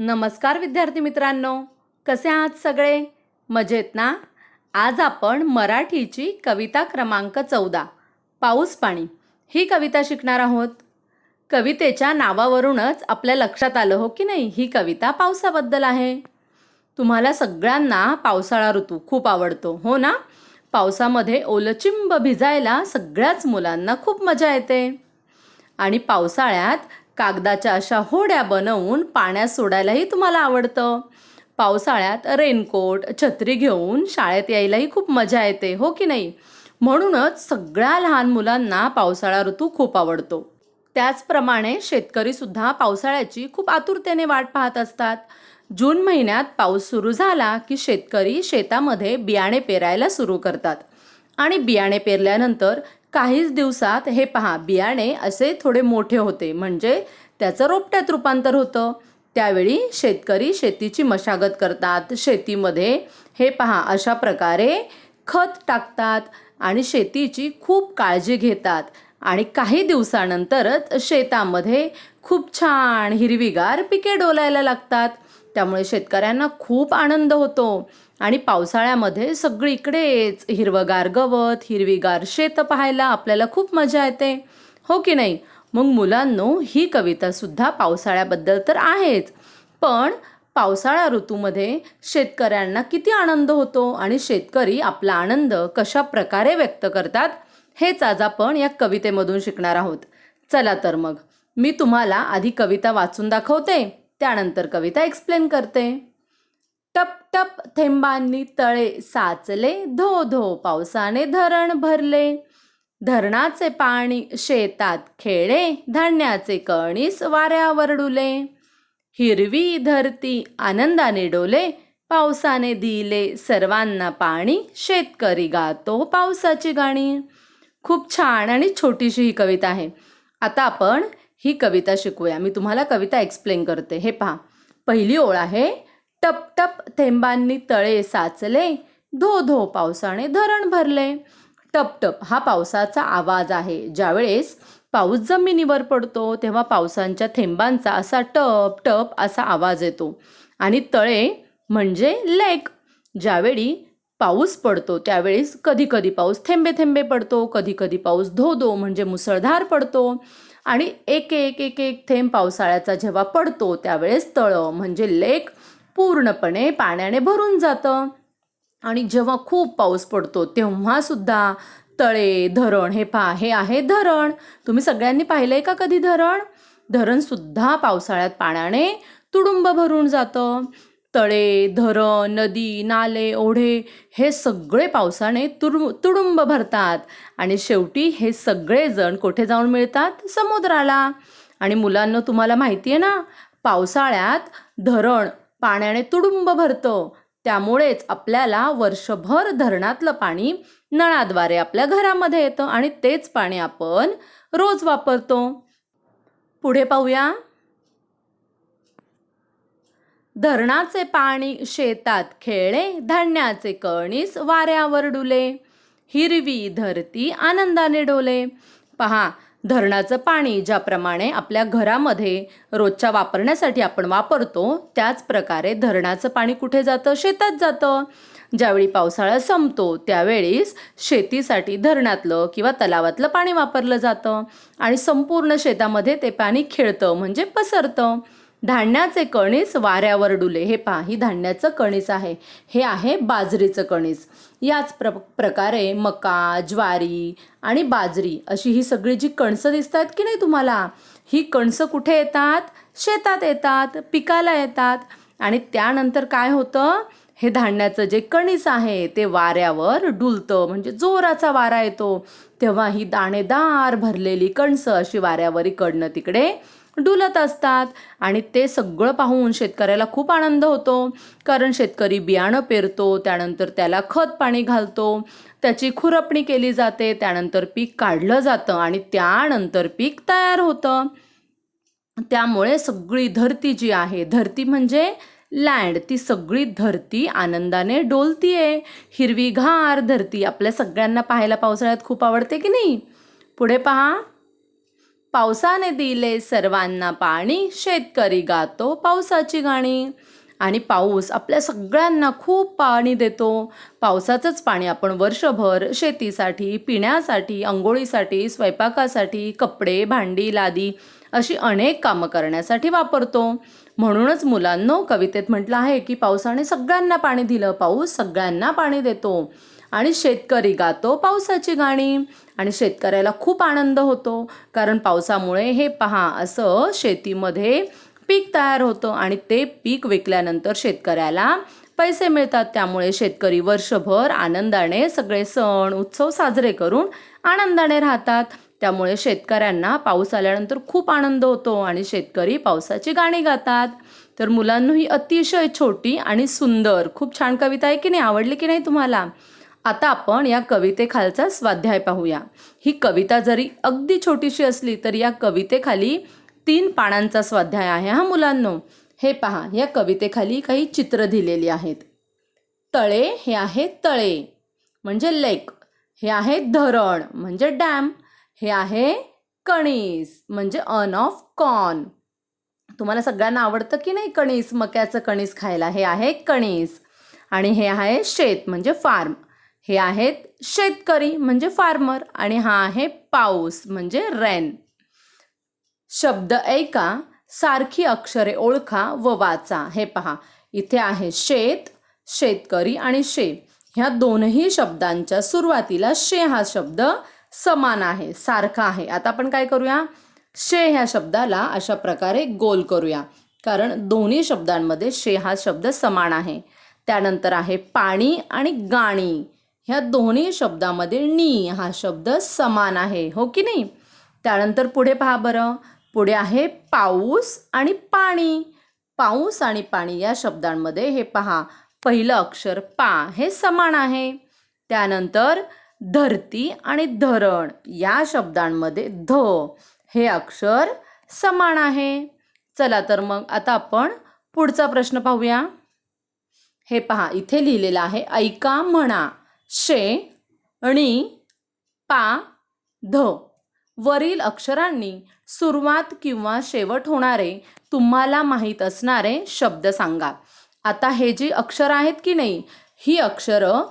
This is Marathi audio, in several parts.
नमस्कार विद्यार्थी मित्रांनो, कसे आहात सगळे? मजेत ना? आज आपण मराठीची कविता क्रमांक 14 पाऊस पाणी ही कविता शिकणार आहोत. कवितेच्या नावावरूनच आपल्या लक्षात आलं हो की नाही, ही कविता पावसाबद्दल आहे. तुम्हाला सगळ्यांना पावसाळा ऋतू खूप आवडतो हो ना? पावसामध्ये ओलचिंब भिजायला सगळ्याच मुलांना खूप मजा येते. आणि पावसाळ्यात कागदाच्या अशा होड्या बनवून पाण्यात सोडायलाही तुम्हाला आवडतं. पावसाळ्यात रेनकोट छत्री घेऊन शाळेत यायलाही खूप मजा येते हो की नाही? म्हणूनच सगळ्या लहान मुलांना पावसाळा ऋतू खूप आवडतो. त्याचप्रमाणे शेतकरी सुद्धा पावसाळ्याची खूप आतुरतेने वाट पाहत असतात. जून महिन्यात पाऊस सुरू झाला की शेतकरी शेतामध्ये बियाणे पेरायला सुरू करतात. आणि बियाणे पेरल्यानंतर काहीच दिवसात हे पहा, बियाणे असे थोडे मोठे होते, म्हणजे त्याचं रोपट्यात रूपांतर होतं. त्यावेळी शेतकरी शेतीची मशागत करतात. शेतीमध्ये हे पहा, अशा प्रकारे खत टाकतात आणि शेतीची खूप काळजी घेतात. आणि काही दिवसानंतरच शेतामध्ये खूप छान हिरवीगार पिके डोलायला लागतात. त्यामुळे शेतकऱ्यांना खूप आनंद होतो. आणि पावसाळ्यामध्ये सगळीकडेच हिरवगार गवत, हिरवीगार शेत पाहायला आपल्याला खूप मजा येते हो की नाही? मग मुलांनो, ही कविता सुद्धा पावसाळ्याबद्दल तर आहेच, पण पावसाळा ऋतूमध्ये शेतकऱ्यांना किती आनंद होतो आणि शेतकरी आपला आनंद कशा प्रकारे व्यक्त करतात, हेच आज आपण या कवितेमधून शिकणार आहोत. चला तर मग मी तुम्हाला आधी कविता वाचून दाखवते, त्यानंतर कविता एक्सप्लेन करते. टप टप थेंबांनी तळे साचले, धो धो पावसाने धरण भरले. धरणाचे पाणी शेतात खेळे, धान्याचे कणीस वाऱ्यावर डुले. हिरवी धरती आनंदाने डोले, पावसाने दिले सर्वांना पाणी. शेतकरी गातो पावसाची गाणी. खूप छान आणि छोटीशी ही कविता आहे. आता आपण ही कविता शिकूया. मी तुम्हाला कविता एक्सप्लेन करते. हे पहा, पहिली ओळ आहे, टप टप थेंबांनी तळे साचले, धो धो पावसाने धरण भरले. टप टप हा पावसाचा आवाज आहे. ज्यावेळेस पाऊस जमिनीवर पडतो तेव्हा पावसांच्या थेंबांचा असा टप टप असा आवाज येतो. आणि तळे म्हणजे लेक. ज्यावेळी पाऊस पडतो त्यावेळेस कधी कधी पाऊस थेंबे थेंबे पडतो, कधी कधी पाऊस धो धो म्हणजे मुसळधार पडतो. आणि एक एक एक एक थेंब पावसाळ्याचा जेव्हा पडतो त्यावेळेस तळं म्हणजे लेक पूर्णपणे पाण्याने भरून जातं. आणि जेव्हा खूप पाऊस पडतो तेव्हा सुद्धा तळे, धरण, हे पहा, हे आहे धरण. तुम्ही सगळ्यांनी पाहिलंय का कधी धरण? धरण सुद्धा पावसाळ्यात पाण्याने तुडुंब भरून जातं. तळे, धरण, नदी, नाले, ओढे हे सगळे पावसाने तुडुंब भरतात. आणि शेवटी हे सगळे जण कुठे जाऊन मिळतात? समुद्राला. आणि मुलांना, तुम्हाला माहिती आहे ना, पावसाळ्यात धरण पाण्याने तुडुंब भरतं. त्यामुळेच आपल्याला वर्षभर धरणातलं पाणी नळाद्वारे आपल्या घरामध्ये येतं आणि तेच पाणी आपण रोज वापरतो. पुढे पाहूया. धरणाचे पाणी शेतात खेळे, धान्याचे कणीस वाऱ्यावर डुले. हिरवी धरती आनंदाने डोले. पहा, धरणाचं पाणी ज्याप्रमाणे आपल्या घरामध्ये रोजच्या वापरण्यासाठी आपण वापरतो, त्याच प्रकारे धरणाचं पाणी कुठे जातं? शेतात जातं. ज्यावेळी पावसाळा संपतो त्यावेळीस शेतीसाठी धरणातलं किंवा तलावातलं पाणी वापरलं जातं आणि संपूर्ण शेतामध्ये ते पाणी खेळतं म्हणजे पसरतं. धान्याचे कणीस वाऱ्यावर डुले. हे पहा, ही धान्याचं कणीस आहे. हे आहे बाजरीचं कणीस. याच प्रकारे मका, ज्वारी आणि बाजरी अशी ही सगळी जी कणसं दिसतात की नाही तुम्हाला, ही कणसं कुठे येतात? शेतात येतात, पिकाला येतात. आणि त्यानंतर काय होतं? हे धान्याचं जे कणीस आहे ते वाऱ्यावर डुलतं, म्हणजे जोराचा वारा येतो तेव्हा ही दाणेदार भरलेली कणसं अशी वाऱ्यावर इकडनं तिकडे डुलत असतात. आणि ते सगळं पाहून शेतकऱ्याला खूप आनंद होतो, कारण शेतकरी बियाणं पेरतो, त्यानंतर त्याला खत पाणी घालतो, त्याची खुरपणी केली जाते, त्यानंतर पीक काढलं जातं आणि त्यानंतर पीक तयार होतं. त्यामुळे सगळी धरती जी आहे, धरती म्हणजे लँड, ती सगळी धरती आनंदाने डोलतीये. हिरवीगार धरती आपल्या सगळ्यांना पाहायला पावसाळ्यात खूप आवडते की नाही? पुढे पहा, पावसाने दिले सर्वांना पाणी, शेतकरी गातो पावसाची गाणी. आणि पाऊस आपल्या सगळ्यांना खूप पाणी देतो. पावसाचंच पाणी आपण वर्षभर शेतीसाठी, पिण्यासाठी, अंघोळीसाठी, स्वयंपाकासाठी, कपडे, भांडी, लादी अशी अनेक कामं करण्यासाठी वापरतो. म्हणूनच मुलांनो, कवितेत म्हटलं आहे की पावसाने सगळ्यांना पाणी दिलं, पाऊस सगळ्यांना पाणी देतो. आणि शेतकरी गातो पावसाची गाणी. आणि शेतकऱ्याला खूप आनंद होतो, कारण पावसामुळे हे पहा असं शेतीमध्ये पीक तयार होतं आणि ते पीक विकल्यानंतर शेतकऱ्याला पैसे मिळतात. त्यामुळे शेतकरी वर्षभर आनंदाने सगळे सण उत्सव साजरे करून आनंदाने राहतात. त्यामुळे शेतकऱ्यांना पाऊस आल्यानंतर खूप आनंद होतो आणि शेतकरी पावसाची गाणी गातात. तर मुलांनो, ही अतिशय छोटी आणि सुंदर खूप छान कविता आहे की नाही? आवडली की नाही तुम्हाला? आता आपण या कवितेखालचा स्वाध्याय पाहूया. ही कविता जरी अगदी छोटीशी असली तरी या कवितेखाली 3 पानांचा स्वाध्याय आहे हा मुलांनो. हे पहा, या कवितेखाली काही चित्र दिलेली आहेत. तळे हे आहे तळे म्हणजे लेक, हे आहे धरण म्हणजे डॅम, हे आहे कणीस म्हणजे अर्न ऑफ कॉर्न. तुम्हाला सगळ्यांना आवडतं की नाही कणीस? मक्याचं कणीस खायला, हे आहे कणीस. आणि हे आहे शेत म्हणजे फार्म, हे आहेत शेतकरी म्हणजे फार्मर. आणि हा आहे पाऊस म्हणजे रेन. शब्द ऐका, सारखी अक्षरे ओळखा व वाचा. हे पहा, इथे आहे शेत, शेतकरी आणि शे. ह्या दोनही शब्दांच्या सुरुवातीला शे हा शब्द समान आहे, सारखा आहे. आता आपण काय करूया? शे ह्या शब्दाला अशा प्रकारे गोल करूया, कारण दोन्ही शब्दांमध्ये शे हा शब्द समान आहे. त्यानंतर आहे पाणी आणि गाणी. ह्या दोन्ही शब्दामध्ये नी हा शब्द समान आहे, हो की नाही? त्यानंतर पुढे पहा बरं, पुढे आहे पाऊस आणि पाणी. पाऊस आणि पाणी या शब्दांमध्ये हे पहा, पहिलं अक्षर पा हे समान आहे. त्यानंतर धरती आणि धरण या शब्दांमध्ये ध हे अक्षर समान आहे. चला तर मग आता आपण पुढचा प्रश्न पाहूया. हे पहा, इथे लिहिलेलं आहे ऐका म्हणा. शे णी पा ध वरील अक्षरांनी सुरुवात किंवा शेवट होणारे तुम्हाला माहीत असणारे शब्द सांगा. आता हे जी अक्षरं आहेत की नाही, ही अक्षरं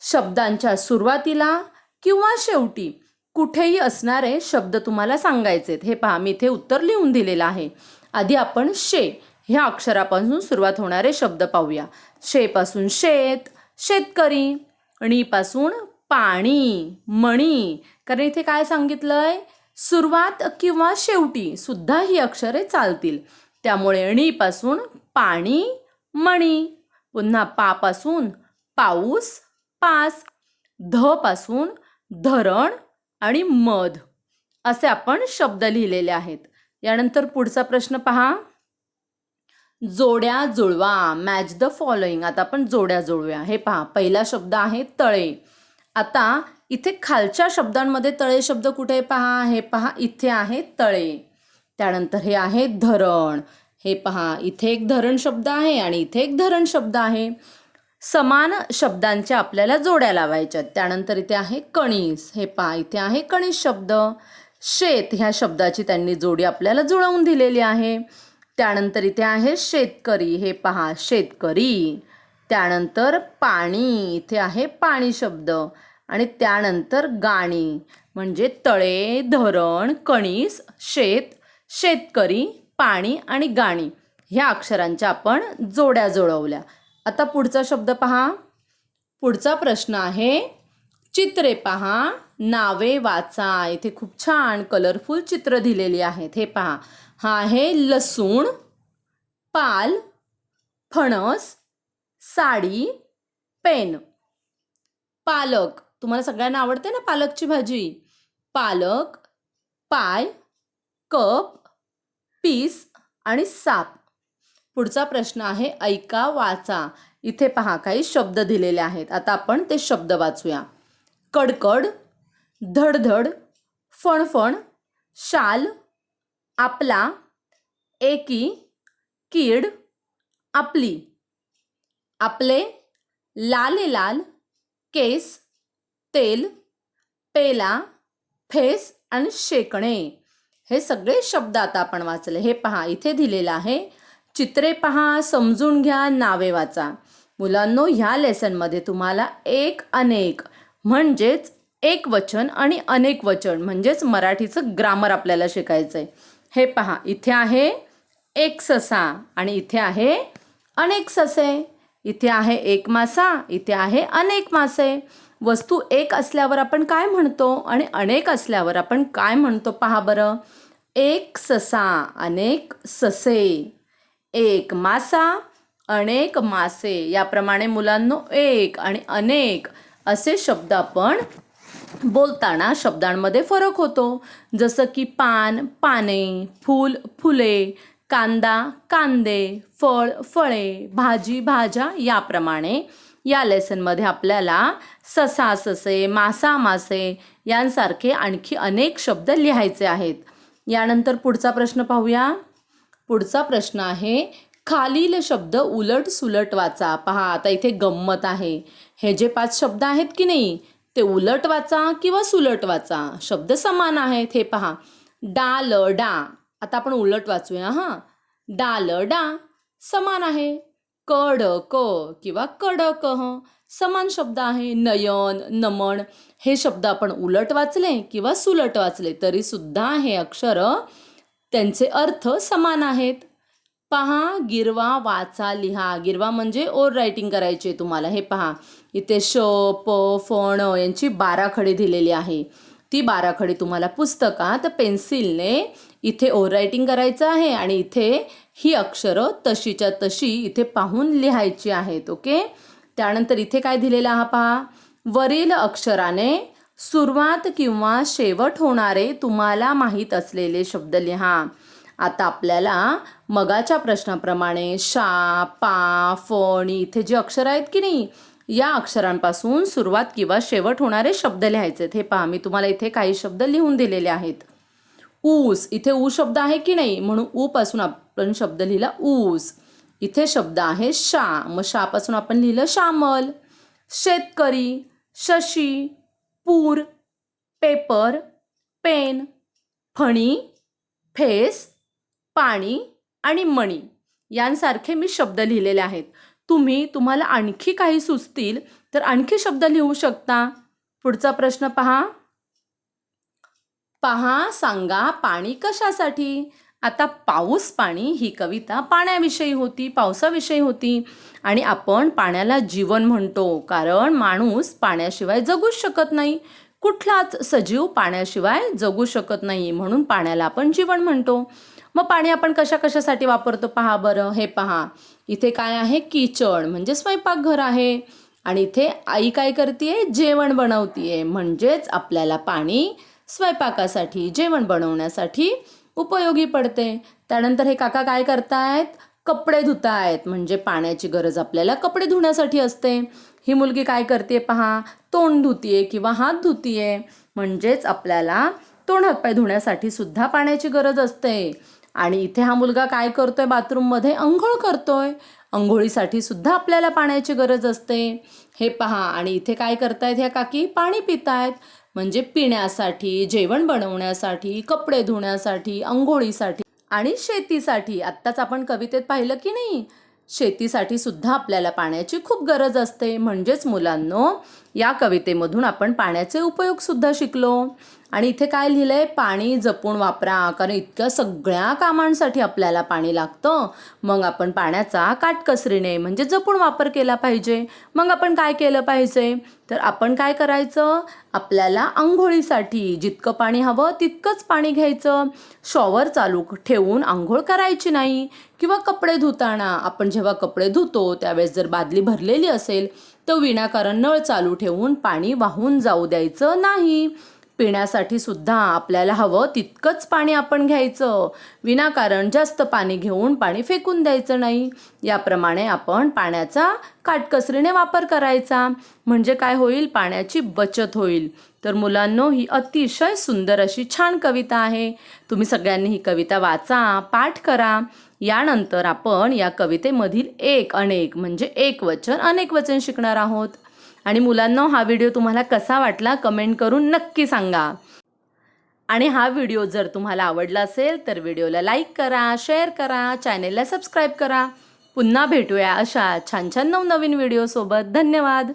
शब्दांच्या सुरुवातीला किंवा शेवटी कुठेही असणारे शब्द तुम्हाला सांगायचे. हे पहा, मी इथे उत्तर लिहून दिलेलं आहे. आधी आपण शे ह्या अक्षरापासून सुरुवात होणारे शब्द पाहूया. शे पासून शेत, शेतकरी. णी पासून पाणी, मणी. कारण इथे काय सांगितलंय? सुरुवात किंवा शेवटी सुद्धा ही अक्षरे चालतील. त्यामुळे णी पासून पाणी, मणी. पुन्हा पा पासून पाऊस, पास. ध पासून धरण आणि मध असे आपण शब्द लिहिलेले आहेत. यानंतर पुढचा प्रश्न पहा. जोड्या जुळवा, मॅच द फॉलोइंग. आता आपण जोड्या जुळवूया. हे पहा, पहिला शब्द आहे तळे. आता इथे खालच्या शब्दांमध्ये तळे शब्द कुठे पहा? हे पहा, इथे आहे तळे. त्यानंतर हे आहे धरण. हे पहा, इथे एक धरण शब्द आहे आणि इथे एक धरण शब्द आहे. समान शब्दांच्या आपल्याला जोड्या लावायच्या. त्यानंतर इथे आहे कणीस. हे पहा, इथे आहे कणीस शब्द. शेत ह्या शब्दाची त्यांनी जोडी आपल्याला जुळवून दिलेली आहे. त्यानंतर इथे आहे शेतकरी. हे पहा, शेतकरी. त्यानंतर पाणी, इथे आहे पाणी शब्द. आणि त्यानंतर गाणी म्हणजे तळे, धरण, कणीस, शेत, शेतकरी, पाणी आणि गाणी ह्या अक्षरांच्या आपण जोड्या जुळवल्या. आता पुढचा शब्द पहा. पुढचा प्रश्न आहे चित्रे पहा, नावे वाचा. इथे खूप छान कलरफुल चित्र दिलेली आहेत. हे पहा, हा आहे लसूण, पाल, फणस, साडी, पेन. पालक, तुम्हाला सगळ्यांना आवडते ना पालकची भाजी? पालक, पाय, कप, पीस आणि साप. पुढचा प्रश्न आहे ऐका वाचा. इथे पहा, काही शब्द दिलेले आहेत. आता आपण ते शब्द वाचूया. कडकड, धडधड, फणफण, शाल, आपला, एकी, कीड, आपली. आपले, लाले लाल, केस, तेल, पेला, फेस आणि शेकणे. हे सगळे शब्द आता आपण वाचले. हे पहा, इथे दिलेलं आहे, चित्रे पहा, समजून घ्या, नावे वाचा. मुलांनो, ह्या लेसनमध्ये तुम्हाला एक अनेक म्हणजेच एक वचन आणि अनेक वचन म्हणजेच मराठीचं ग्रामर आपल्याला शिकायचं आहे. हे पहा, इथे आहे एक ससा आणि इथे आहे अनेक ससे. इथे आहे एक मासा, इथे आहे अनेक मासे. वस्तू एक असल्यावर आपण काय म्हणतो आणि अनेक असल्यावर आपण काय म्हणतो पहा बरं. एक ससा, अनेक ससे. एक मासा, अनेक मासे. याप्रमाणे मुलांनो, एक आणि अनेक असे शब्द आपण बोलताना शब्दांमध्ये फरक होतो. जसं की पान, पाने, फूल, फुले, कांदा, कांदे, फळ, फळे, भाजी, भाज्या. याप्रमाणे या लेसनमध्ये आपल्याला ससा, ससे, मासा, मासे यांसारखे आणखी अनेक शब्द लिहायचे आहेत. यानंतर पुढचा प्रश्न पाहूया. पुढचा प्रश्न आहे, खालील शब्द उलट सुलट वाचा. पहा, आता इथे गंमत आहे. हे जे 5 शब्द आहेत की नाही, ते उलट वाचा किंवा सुलट वाचा. शब्द समान आहेत. हे पहा, डाल डा. आता आपण उलट वाचूया. डाल डा समान आहे. कड क किंवा कडक समान शब्द आहे. नयन, नमन हे शब्द आपण उलट वाचले किंवा सुलट वाचले तरी सुद्धा हे अक्षर त्यांचे अर्थ समान आहेत. पहा, गिरवा वाचा लिहा. गिरवा म्हणजे ओर रायटिंग करायची आहे तुम्हाला. हे पहा, इथे श, प, फ, ण यांची 12 खडी दिलेली आहे. ती 12 खडी तुम्हाला पुस्तकात पेन्सिलने इथे ओर रायटिंग करायचं आहे आणि इथे ही अक्षरं तशीच्या तशी इथे पाहून लिहायची आहेत. ओके. त्यानंतर इथे काय दिलेलं आहे पहा, वरील अक्षराने सुरुवात किंवा शेवट होणारे तुम्हाला माहीत असलेले शब्द लिहा. आता आपल्याला मगाच्या प्रश्नाप्रमाणे शा, पा, फ आणि इथे जे अक्षर आहेत की नाही, या अक्षरांपासून सुरुवात किंवा शेवट होणारे शब्द लिहायचे. हे पहा, मी तुम्हाला इथे काही शब्द लिहून दिलेले आहेत. ऊस, इथे ऊ शब्द आहे की नाही, म्हणून ऊ पासून आपण शब्द लिहिला ऊस. इथे शब्द आहे शा, मग शा पासून आपण लिहिलं श्यामल. शेतकरी, शशी, पूर, पेपर, पेन, फणी, फेस, पाणी आणि मणी यांसारखे मी शब्द लिहिलेले आहेत. तुम्हाला आणखी काही सुचतील तर आणखी शब्द लिहू शकता. पुढचा प्रश्न पहा. पहा, सांगा पाणी कशासाठी. आता पाऊस पाणी ही कविता पाण्याविषयी होती, पावसाविषयी होती आणि आपण पाण्याला जीवन म्हणतो कारण माणूस पाण्याशिवाय जगूच शकत नाही. कुठलाच सजीव पाण्याशिवाय जगू शकत नाही, म्हणून पाण्याला आपण जीवन म्हणतो. मग पाणी आपण कशासाठी वापरतो पहा बरं. हे पहा, इथे काय आहे, किचन म्हणजे स्वयंपाकघर आहे आणि इथे आई काय करते, जेवण बनवतीये. म्हणजेच आपल्याला पाणी स्वयंपाकासाठी, जेवण बनवण्यासाठी उपयोगी पडते. त्यानंतर हे काका काय करतायत, कपडे धुतायत. म्हणजे पाण्याची गरज आपल्याला कपडे धुण्यासाठी असते. ही मुलगी काय करते पहा, तोंड धुतीये किंवा हात धुतीये. म्हणजेच आपल्याला तोंड हातपाय धुण्यासाठी सुद्धा पाण्याची गरज असते. आणि इथे हा मुलगा काय करतोय, बाथरूममध्ये अंघोळ करतोय. अंघोळीसाठी सुद्धा आपल्याला पाण्याची गरज असते. हे पहा, आणि इथे काय करतायत ह्या काकी, पाणी पितायत. म्हणजे पिण्यासाठी, जेवण बनवण्यासाठी, कपडे धुण्यासाठी, अंघोळीसाठी आणि शेतीसाठी. आत्ताच आपण कवितेत पाहिलं की नाही, शेतीसाठी सुद्धा आपल्याला पाण्याची खूप गरज असते. म्हणजेच मुलांनो, या कवितेमधून आपण पाण्याचे उपयोग सुद्धा शिकलो. आणि इथे काय लिहिलंय, पाणी जपून वापरा. कारण इतक्या सगळ्या कामांसाठी आपल्याला पाणी लागतं. मग आपण पाण्याचा काटकसरीने म्हणजे जपून वापर केला पाहिजे. मग आपण काय केलं पाहिजे, तर आपण काय करायचं, आपल्याला अंघोळीसाठी जितकं पाणी हवं तितकंच पाणी घ्यायचं. शॉवर चालू ठेवून अंघोळ करायची नाही. किंवा कपडे धुताना आपण जेव्हा कपडे धुतो त्यावेळेस जर बादली भरलेली असेल तर विनाकारण नळ चालू ठेवून पाणी वाहून जाऊ द्यायचं नाही. पिण्यासाठी सुद्धा आपल्याला हवं तितकंच पाणी आपण घ्यायचं. विनाकारण जास्त पाणी घेऊन पाणी फेकून द्यायचं नाही. याप्रमाणे आपण पाण्याचा काटकसरीने वापर करायचा. म्हणजे काय होईल, पाण्याची बचत होईल. तर मुलांनो, ही अतिशय सुंदर अशी छान कविता आहे. तुम्ही सगळ्यांनी ही कविता वाचा, पाठ करा. यानंतर आपण या कवितेमधील एक अनेक म्हणजे एक वचन अनेक वचन शिकणार आहोत. आणि मुलांनो, हा व्हिडिओ तुम्हाला कसा वाटला कमेंट करून नक्की सांगा. आणि हा व्हिडिओ जर तुम्हाला आवडला असेल तर व्हिडिओला लाईक करा, शेअर करा, चॅनेलला सबस्क्राईब करा. पुन्हा भेटूया अशा छान छान नवनवीन व्हिडिओसोबत. धन्यवाद.